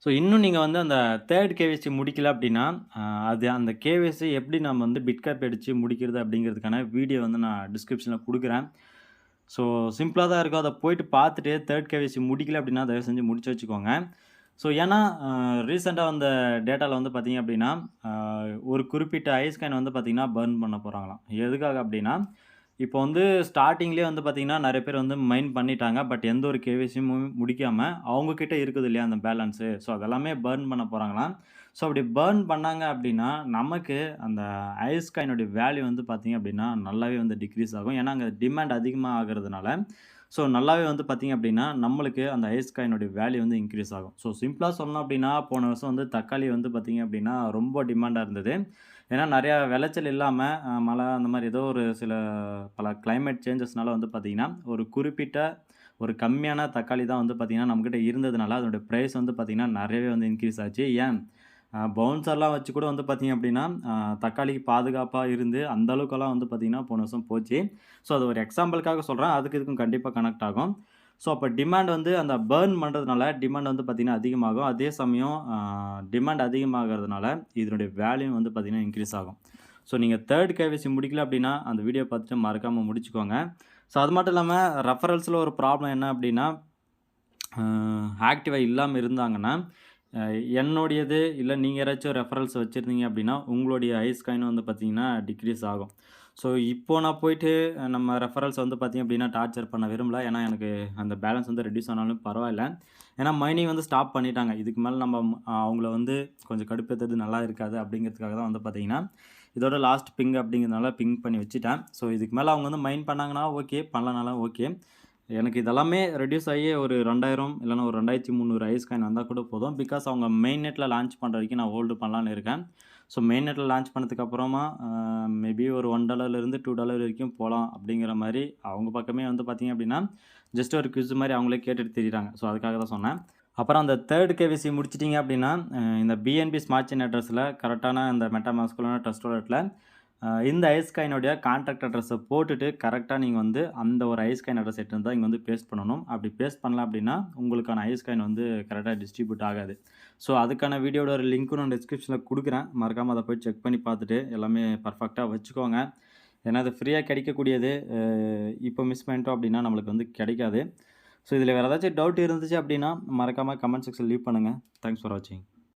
So இன்னும் நீங்க வந்து அந்த 3 கேவைசி முடிக்கல அப்டின்னா, அ அது அந்த கேவைசி எப்படி நம்ம வந்து பிட்கேப் அடிச்சு முடிக்கிறது அப்படிங்கிறதுக்கான வீடியோ வந்து நான் டிஸ்கிரிப்ஷன்ல குடுக்குறேன். ஸோ சிம்பிளா தான் இருக்கும். அத போயிட்டு பார்த்துட்டு 3 கேவைசி முடிக்கல அப்டின்னா, தயவு செஞ்சு முடிச்சு வச்சுக்கோங்க. ஸோ ஏன்னா, ரீசென்ட்டா வந்த டேட்டால வந்து பார்த்தீங்க அப்டின்னா, அ ஒரு குறிப்பிட்ட ஐஸ்காயின் வந்து பார்த்தீங்கன்னா, பர்ன் பண்ண போறாங்களாம். எதுக்காக அப்டின்னா, இப்போ வந்து ஸ்டார்ட்டிங்லேயே வந்து பார்த்தீங்கன்னா, நெறைய பேர் வந்து மைன் பண்ணிட்டாங்க. பட் எந்த ஒரு கேவைசியும் முடிக்காம, அவங்க கிட்ட இருக்குது இல்லையா அந்த பேலன்ஸு. ஸோ அதெல்லாமே பர்ன் பண்ண போறாங்களாம். ஸோ அப்படி பர்ன் பண்ணாங்க அப்படின்னா, நமக்கு அந்த ஐஸ் காயினுடைய வேல்யூ வந்து பார்த்தீங்க அப்படின்னா, நல்லாவே வந்து டிக்ரீஸ் ஆகும். ஏன்னா, அங்க டிமாண்ட் அதிகமா ஆகுறதுனால, ஸோ நல்லாவே வந்து பார்த்தீங்க அப்படின்னா, நம்மளுக்கு அந்த ஐஸ் காயினுடைய வேல்யூ வந்து இன்கிரீஸ் ஆகும். ஸோ சிம்பிளா சொல்லணும் அப்படின்னா, போன வருஷம் வந்து தக்காளி வந்து பார்த்தீங்க அப்படின்னா, ரொம்ப டிமாண்டா இருந்தது. ஏன்னா நெறையா விளைச்சல் இல்லாம, மழை அந்த மாரி ஏதோ ஒரு சில பல கிளைமேட் சேஞ்சஸ்னால வந்து பார்த்தீங்கன்னா, ஒரு குறிப்பிட்ட ஒரு கம்மியான தக்காளி தான் வந்து பார்த்தீங்கன்னா, நம்மகிட்ட இருந்ததுனால, அதனுடைய பிரைஸ் வந்து பார்த்தீங்கன்னா, நெறையவே வந்து இன்க்ரீஸ் ஆச்சு. ஏன் பவுன்சர்லாம் வச்சு கூட வந்து பார்த்தீங்க அப்டின்னா, தக்காளிக்கு பாதுகாப்பா இருந்து அந்த அளவுக்கெல்லாம் வந்து பார்த்தீங்கன்னா, போன வருஷம் போச்சு. ஸோ அது ஒரு எக்ஸாம்பிளுக்காக சொல்றேன். அதுக்கு இதுக்கும் கண்டிப்பா கனெக்ட் ஆகும். ஸோ அப்ப டிமாண்ட் வந்து அந்த பர்ன் பண்றதுனால டிமாண்ட் வந்து பார்த்தீங்கன்னா, அதிகமாகும். அதே சமயம் டிமாண்ட் அதிகமாகறதுனால இதனுடைய வேல்யூ வந்து பார்த்தீங்கன்னா, இன்க்ரீஸ் ஆகும். ஸோ நீங்க 3 கேவைசி முடிக்கல அப்டின்னா, அந்த வீடியோ பார்த்துட்டு மறக்காம முடிச்சுக்கோங்க. ஸோ அது மட்டும் இல்லாம ரெஃபரல்ஸ்ல ஒரு ப்ராப்ளம் என்ன அப்டின்னா, அ ஆக்டிவா இல்லாம இருந்தாங்கன்னா, அ என்னுடையது இல்ல நீங்க யாராச்சும் ரெஃபரல்ஸ் வச்சிருந்தீங்க அப்டின்னா, உங்களுடைய ஐஸ் காயின் வந்து பார்த்தீங்கன்னா, டிக்ரீஸ் ஆகும். ஸோ இப்போ நான் போயிட்டு நம்ம ரெஃபரல்ஸ் வந்து பார்த்தீங்க அப்டின்னா, டார்ச்சர் பண்ண விரும்பல. ஏன்னா, எனக்கு அந்த பேலன்ஸ் வந்து ரெட்யூஸ் ஆனாலும் பரவாயில்ல. ஏன்னா, மைனிங் வந்து ஸ்டாப் பண்ணிட்டாங்க. இதுக்கு மேல நம்ம அவங்கள வந்து கொஞ்சம் கடுப்பேத்துறது நல்லா இருக்காது அப்டிங்கிறதுக்காக தான் வந்து பார்த்தீங்கன்னா, இதோட லாஸ்ட் பிங் அப்டிங்கிறதுனால பிங் பண்ணி வச்சுட்டேன். ஸோ இதுக்கு மேல அவங்க வந்து மைன் பண்ணாங்கன்னா ஓகே, பண்ணலனாலும் ஓகே. எனக்கு இதெல்லாமே ரெட்யூஸ் ஆகி ஒரு 2000 இல்லன்னா ஒரு 2300 ஐஸ் காயின் வந்தா கூட போதும். பிகாஸ் அவங்க மெயின் நெட்ல லான்ச் பண்ற வரைக்கும் நான் ஹோல்டு பண்ணலான்னு இருக்கேன். ஸோ மெயின் நெட்ல லான்ச் பண்ணதுக்கு அப்புறமா மேபி ஒரு $1லேருந்து $2 வரைக்கும் போலாம் அப்படிங்கிற மாரி அவங்க பக்கமே வந்து பார்த்தீங்க அப்படின்னா, ஜஸ்ட் ஒரு குவிஸ் மாரி அவங்களே கேட்டுட்டு திரியிறாங்க. ஸோ அதுக்காக தான் சொன்னேன். அப்புறம் அந்த 3 கேவைசி முடிச்சிட்டீங்க அப்படின்னா, இந்த பிஎன்பி ஸ்மார்ட் செயின் அட்ரஸ்ல கரெக்ட்டான இந்த மெட்டாமாஸ்க்ல ட்ரஸ்ட் வாலெட்ல இந்த ஐஸ் காயினுடைய கான்டாக்ட் அட்ரஸ போட்டுட்டு கரெக்ட்டா நீங்க வந்து அந்த ஒரு ஐஸ் காயின் அட்ரஸ் எடுத்துட்டு தான் இங்க வந்து பேஸ்ட் பண்ணணும். அப்படி பேஸ்ட் பண்ணல அப்படின்னா, உங்களுக்கான ஐஸ் காயின் வந்து கரெக்ட்டா டிஸ்ட்ரிபியூட் ஆகாது. ஸோ அதுக்கான வீடியோட ஒரு லிங்க்கும் நான் டிஸ்கிரிப்ஷன்ல குடுக்குறேன். மறக்காம அத போய் செக் பண்ணி பார்த்துட்டு எல்லாமே பெர்ஃபெக்ட்டா வச்சுக்கோங்க. ஏன்னா அது ஃப்ரீயா கிடைக்கக்கூடியது. இப்போ மிஸ் பண்ணிட்டோம் அப்படின்னா நம்மளுக்கு வந்து கிடைக்காது. ஸோ இதில வேற ஏதாச்சும் டவுட் இருந்துச்சு அப்படின்னா, மறக்காம கமெண்ட் செக்ஷன்ல லீவ் பண்ணுங்க. தேங்க்ஸ் ஃபார் வாட்சிங்.